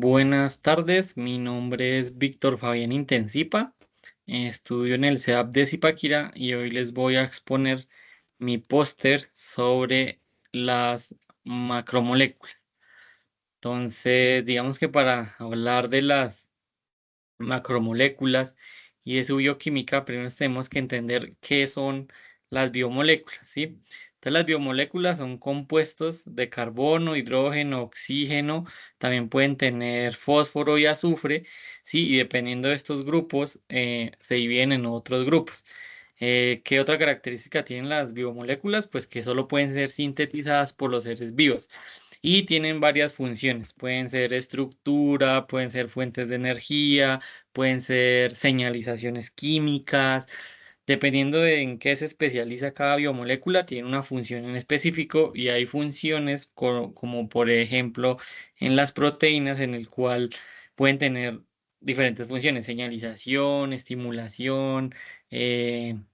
Buenas tardes, mi nombre es Víctor Fabián Intensipa, estudio en el CEAP de Zipaquirá y hoy les voy a exponer mi póster sobre las macromoléculas. Entonces, digamos que para hablar de las macromoléculas y de su bioquímica, primero tenemos que entender qué son las biomoléculas, ¿sí? Entonces, las biomoléculas son compuestos de carbono, hidrógeno, oxígeno, también pueden tener fósforo y azufre, ¿sí? Y dependiendo de estos grupos, se dividen en otros grupos. ¿Qué otra característica tienen las biomoléculas? Pues que solo pueden ser sintetizadas por los seres vivos y tienen varias funciones. Pueden ser estructura, pueden ser fuentes de energía, pueden ser señalizaciones químicas. Dependiendo de en qué se especializa cada biomolécula, tiene una función en específico y hay funciones como por ejemplo en las proteínas en el cual pueden tener diferentes funciones, señalización, estimulación,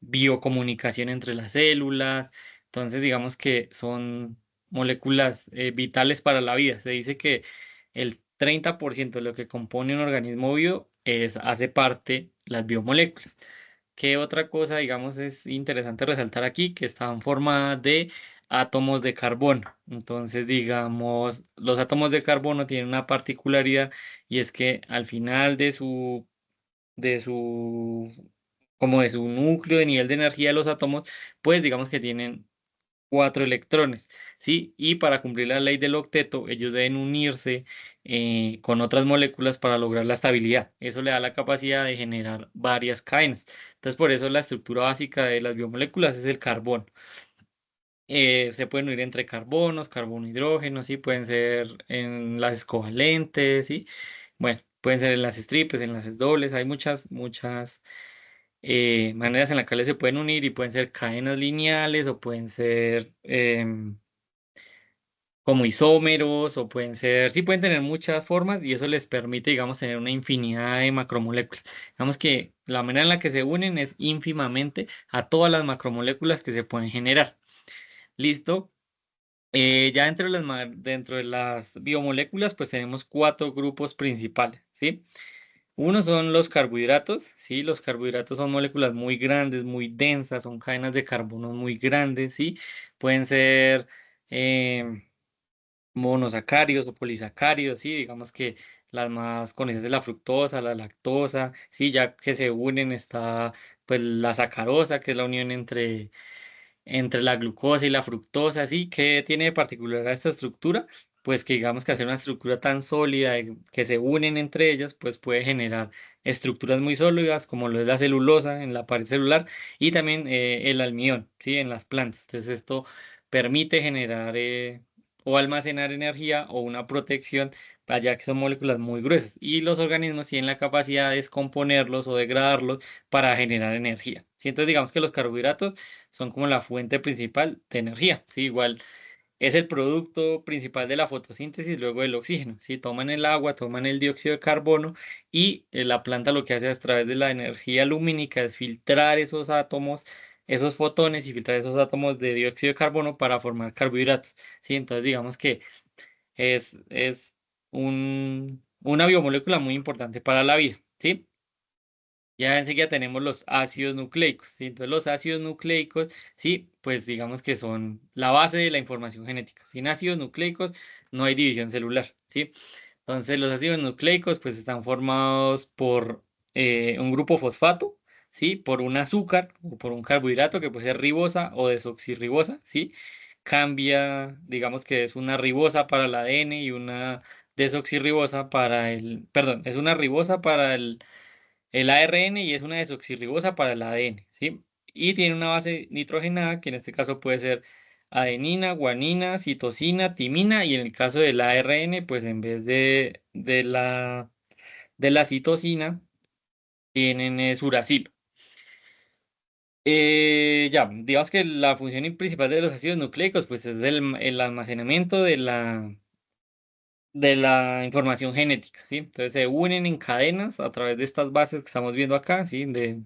biocomunicación entre las células. Entonces, digamos que son moléculas vitales para la vida. Se dice que el 30% de lo que compone un organismo vivo hace parte las biomoléculas. ¿Qué otra cosa, digamos, es interesante resaltar aquí? Que están formadas de átomos de carbono. Entonces, digamos, los átomos de carbono tienen una particularidad y es que al final de su, como de su núcleo de nivel de energía de los átomos, pues digamos que tienen cuatro electrones, ¿sí? Y para cumplir la ley del octeto, ellos deben unirse con otras moléculas para lograr la estabilidad. Eso le da la capacidad de generar varias cadenas. Entonces, por eso la estructura básica de las biomoléculas es el carbono. Se pueden unir entre carbonos, carbono, hidrógeno, ¿sí? Pueden ser enlaces covalentes, ¿sí? Bueno, pueden ser enlaces triples, enlaces dobles. Hay muchas maneras en las cuales se pueden unir y pueden ser cadenas lineales o pueden ser como isómeros o pueden ser, sí pueden tener muchas formas y eso les permite, digamos, tener una infinidad de macromoléculas. Digamos que la manera en la que se unen es ínfimamente a todas las macromoléculas que se pueden generar. ¿Listo? Ya dentro de las biomoléculas, pues tenemos cuatro grupos principales, ¿sí? Uno son los carbohidratos, ¿sí? Los carbohidratos son moléculas muy grandes, muy densas, son cadenas de carbono muy grandes, ¿sí? Pueden ser em, monosacáridos o polisacáridos, sí, digamos que las más conocidas es la fructosa, la lactosa, sí, ya que se unen está pues la sacarosa, que es la unión entre la glucosa y la fructosa, sí, que tiene de particular esta estructura, pues que digamos que hacer una estructura tan sólida que se unen entre ellas, pues puede generar estructuras muy sólidas como lo es la celulosa en la pared celular y también el almidón, sí, en las plantas. Entonces esto permite generar o almacenar energía o una protección, ya que son moléculas muy gruesas y los organismos tienen la capacidad de descomponerlos o degradarlos para generar energía. Sí, entonces digamos que los carbohidratos son como la fuente principal de energía, ¿sí? Igual es el producto principal de la fotosíntesis luego del oxígeno, ¿sí? Toman el agua, toman el dióxido de carbono y la planta lo que hace a través de la energía lumínica es filtrar esos átomos, esos fotones y filtrar esos átomos de dióxido de carbono para formar carbohidratos, ¿sí? Entonces digamos que es una biomolécula muy importante para la vida, ¿sí? Ya enseguida tenemos los ácidos nucleicos, ¿sí? Entonces los ácidos nucleicos, sí, pues digamos que son la base de la información genética. Sin ácidos nucleicos no hay división celular, ¿sí? Entonces los ácidos nucleicos pues están formados por un grupo fosfato, ¿sí? Por un azúcar o por un carbohidrato que puede ser ribosa o desoxirribosa, ¿sí? Cambia, digamos que es una ribosa para el ADN y una desoxirribosa perdón, es una ribosa para el ARN y es una desoxirribosa para el ADN, ¿sí? Y tiene una base nitrogenada que en este caso puede ser adenina, guanina, citosina, timina y en el caso del ARN, pues en vez de la citosina, tienen uracilo. Ya, digamos que la función principal de los ácidos nucleicos, pues es el almacenamiento de la información genética, ¿sí? Entonces se unen en cadenas a través de estas bases que estamos viendo acá, ¿sí? De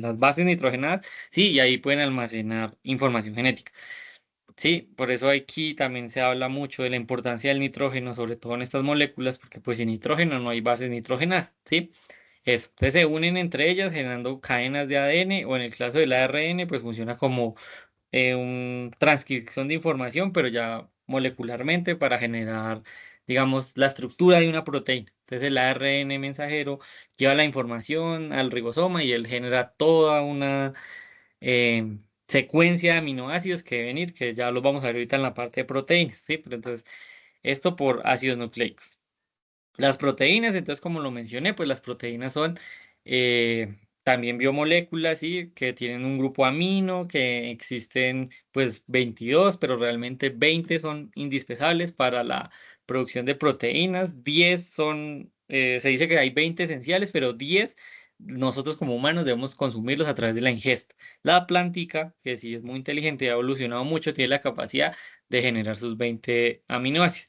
las bases nitrogenadas, ¿sí? Y ahí pueden almacenar información genética. Sí, por eso aquí también se habla mucho de la importancia del nitrógeno, sobre todo en estas moléculas, porque pues sin nitrógeno no hay bases nitrogenadas, ¿sí? Eso. Entonces se unen entre ellas generando cadenas de ADN o en el caso del ARN pues funciona como un transcripción de información, pero ya molecularmente para generar, digamos, la estructura de una proteína. Entonces el ARN mensajero lleva la información al ribosoma y él genera toda una secuencia de aminoácidos que deben ir, que ya los vamos a ver ahorita en la parte de proteínas, ¿sí? Pero entonces, esto por ácidos nucleicos. Las proteínas, entonces, como lo mencioné, pues las proteínas son también biomoléculas, ¿sí? Que tienen un grupo amino, que existen pues 22, pero realmente 20 son indispensables para la producción de proteínas. 10 son, se dice que hay 20 esenciales, pero 10 nosotros como humanos debemos consumirlos a través de la ingesta. La plántica, que sí es muy inteligente y ha evolucionado mucho, tiene la capacidad de generar sus 20 aminoácidos.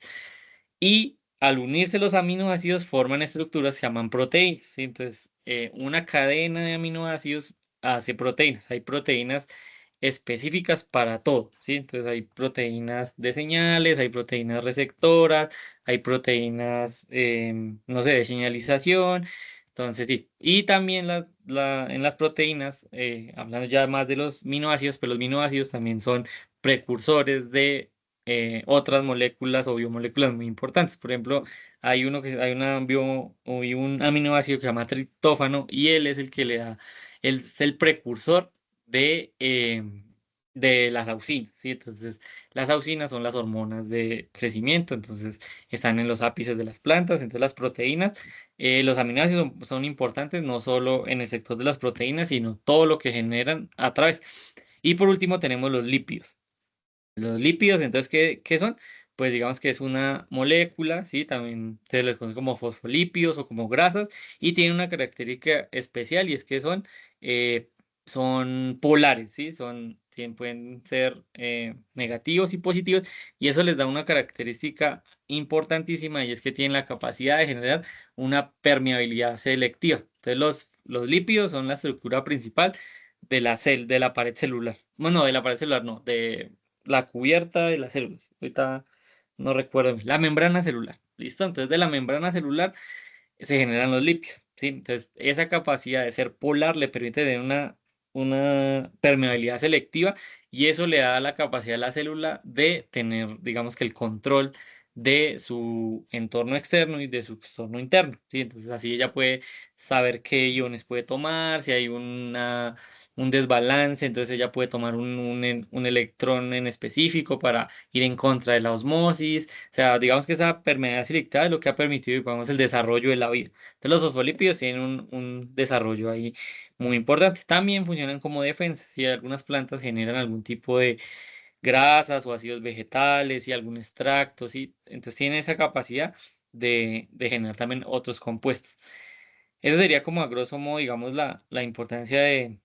Y al unirse los aminoácidos forman estructuras que se llaman proteínas, ¿sí? Entonces, una cadena de aminoácidos hace proteínas. Hay proteínas específicas para todo, ¿sí? Entonces hay proteínas de señales, hay proteínas receptoras, hay proteínas, no sé, de señalización. Entonces, sí. Y también en las proteínas, hablando ya más de los aminoácidos, pero los aminoácidos también son precursores de otras moléculas o biomoléculas muy importantes. Por ejemplo, hay un aminoácido que se llama triptófano y él es el que le da, él es el precursor de las auxinas, ¿sí? Entonces, las auxinas son las hormonas de crecimiento, entonces están en los ápices de las plantas, entonces las proteínas, los aminoácidos son importantes no solo en el sector de las proteínas, sino todo lo que generan a través. Y por último tenemos los lípidos. Los lípidos, entonces, ¿qué son? Pues digamos que es una molécula, ¿sí? También se les conoce como fosfolípidos o como grasas, y tiene una característica especial y es que eh, son polares, ¿sí? Pueden ser negativos y positivos, y eso les da una característica importantísima y es que tienen la capacidad de generar una permeabilidad selectiva. Entonces, los lípidos son la estructura principal de la pared celular. Bueno, de la pared celular, no, de la cubierta de las células. Ahorita no recuerdo bien. La membrana celular. ¿Listo? Entonces, de la membrana celular se generan los lípidos, ¿sí? Entonces, esa capacidad de ser polar le permite tener una permeabilidad selectiva y eso le da la capacidad a la célula de tener, digamos que el control de su entorno externo y de su entorno interno, ¿sí? Entonces, así ella puede saber qué iones puede tomar, si hay un desbalance, entonces ella puede tomar un electrón en específico para ir en contra de la osmosis. O sea, digamos que esa permeabilidad selectiva es lo que ha permitido, digamos, el desarrollo de la vida. Entonces, los fosfolípidos tienen un desarrollo ahí muy importante. También funcionan como defensa. Si algunas plantas generan algún tipo de grasas o ácidos vegetales y algún extracto, ¿sí? Entonces, tienen esa capacidad de generar también otros compuestos. Eso sería como a grosso modo, digamos, la importancia de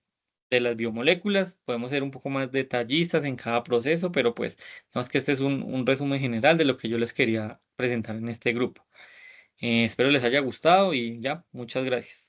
las biomoléculas. Podemos ser un poco más detallistas en cada proceso, pero pues digamos que este es un resumen general de lo que yo les quería presentar en este grupo. Espero les haya gustado y ya, muchas gracias.